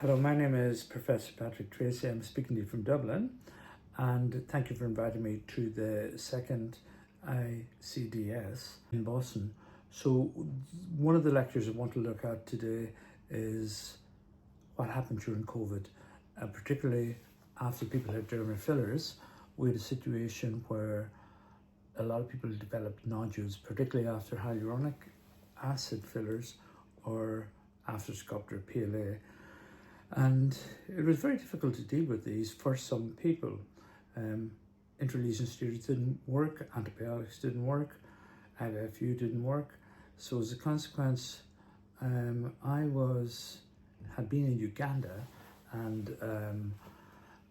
Hello, my name is Professor Dr Treacy. I'm speaking to you from Dublin, and thank you for inviting me to the second ICDS in Boston. So one of the lectures I want to look at today is what happened during COVID, particularly after people had dermal fillers. We had a situation where a lot of people developed nodules, particularly after hyaluronic acid fillers or after sculptor PLA. And it was very difficult to deal with these for some people. Intralesion steroids didn't work, antibiotics didn't work, IFU didn't work. So as a consequence, I had been in Uganda, and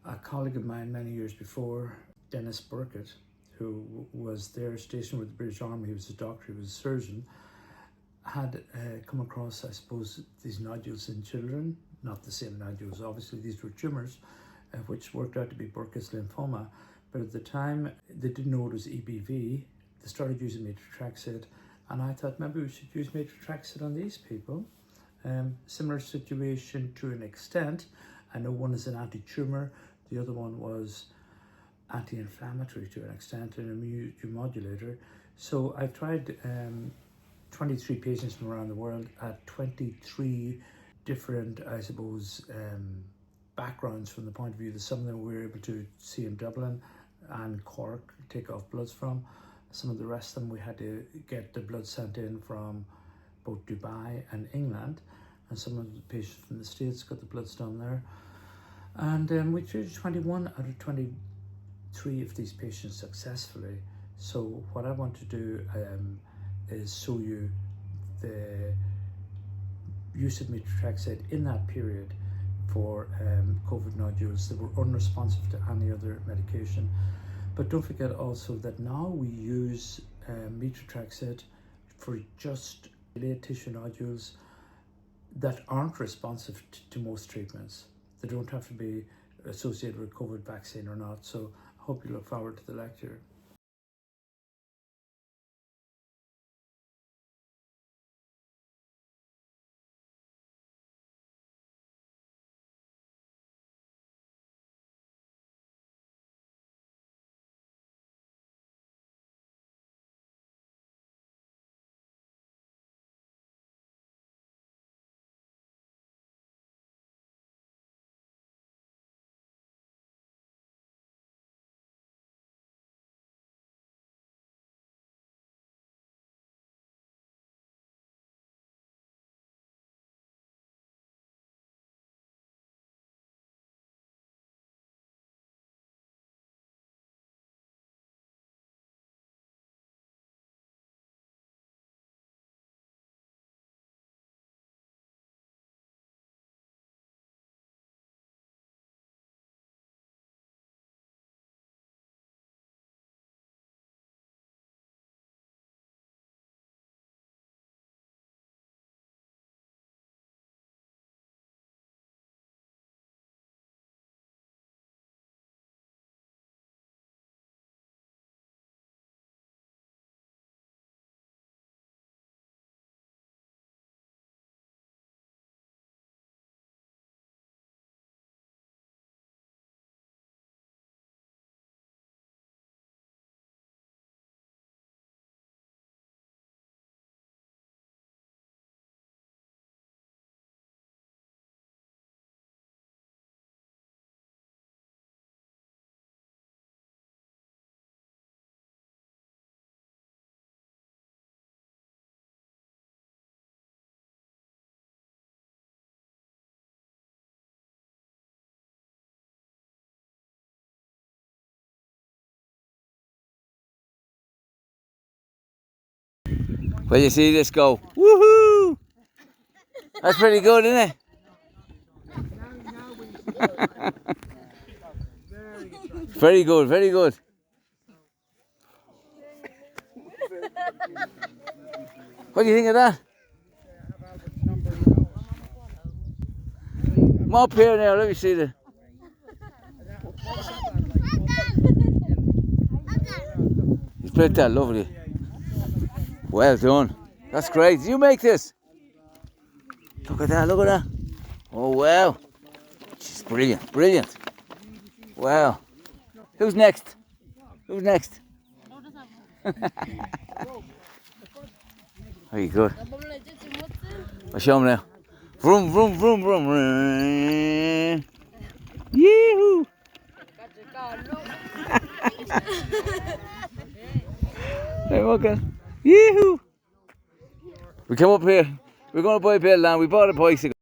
a colleague of mine many years before, Dennis Burkett, who was there stationed with the British Army, he was a doctor, he was a surgeon, had come across, I suppose, these nodules in children, not the same nodules, obviously these were tumours, which worked out to be Burkitt's lymphoma, but at the time they didn't know it was EBV. They started using Methotrexate, and I thought maybe we should use Methotrexate on these people. Similar situation to an extent. I know one is an anti-tumour, the other one was anti-inflammatory to an extent, an immunomodulator. So I've tried 23 patients from around the world at 23 different, I suppose, backgrounds from the point of view that some of them we were able to see in Dublin and Cork, take off bloods from. Some of the rest of them we had to get the blood sent in from both Dubai and England, and some of the patients from the States got the bloods done there. And we treated 21 out of 23 of these patients successfully. So what I want to do is show you the use of Methotrexate in that period for COVID nodules that were unresponsive to any other medication. But don't forget also that now we use Methotrexate for just delayed tissue nodules that aren't responsive to most treatments. They don't have to be associated with COVID vaccine or not. So I hope you look forward to the lecture. Well, you see this go, woohoo! That's pretty good, isn't it? Very good, very good. What do you think of that? Come up here now, let me see the... You played that lovely. Well done. That's great. Did you make this? Look at that, look at that. Oh wow. Brilliant, brilliant. Wow. Who's next? Who's next? Very good. I'll show him now. Vroom, vroom, vroom, vroom, vroom. Yee-hoo! Hey, welcome. Yee-hoo! We come up here. We're going to buy a bit of land. We bought a bicycle.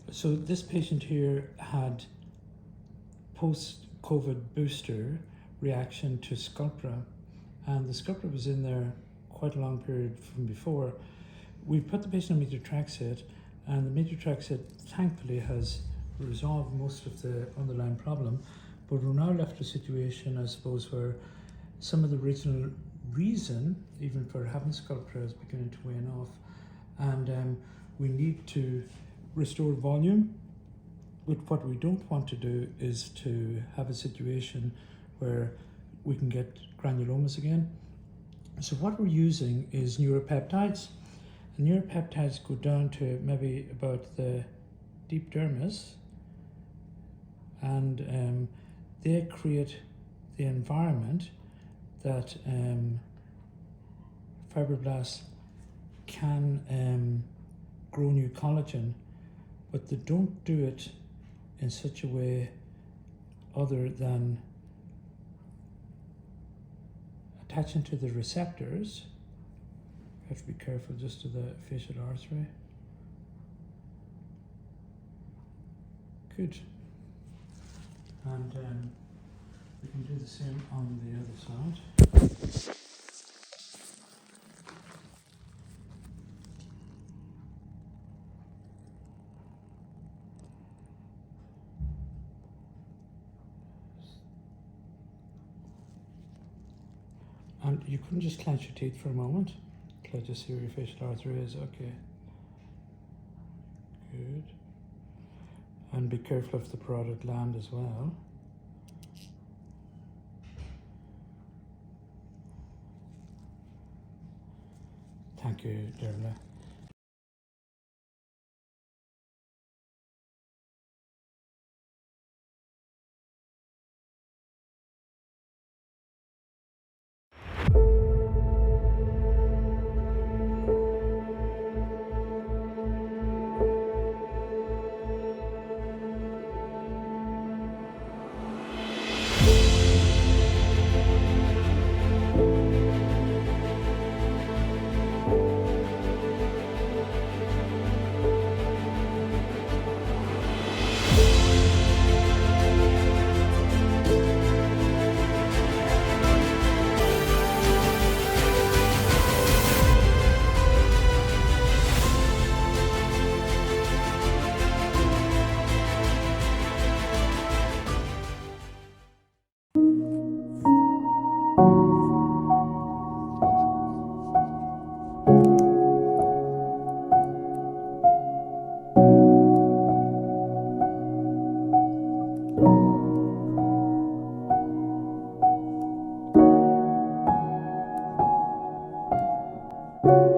So this patient here had post-COVID booster reaction to Sculptra, and the Sculptra was in there quite a long period from before. We put the patient on Methotrexate, and the Methotrexate thankfully has resolved most of the underlying problem, but we're now left with a situation, I suppose, where some of the original reason, even for having Sculptra, is beginning to wane off, and we need to restore volume. But what we don't want to do is to have a situation where we can get granulomas again. So what we're using is neuropeptides. And neuropeptides go down to maybe about the deep dermis, and they create the environment that fibroblasts can grow new collagen, but they don't do it in such a way other than attaching to the receptors. You have to be careful just to the facial artery. Good. And we can do the same on the other side. And you couldn't just clench your teeth for a moment. Can I just see where your facial artery is? Okay. Good. And be careful of the parotid gland as well. Thank you, Dermal. you.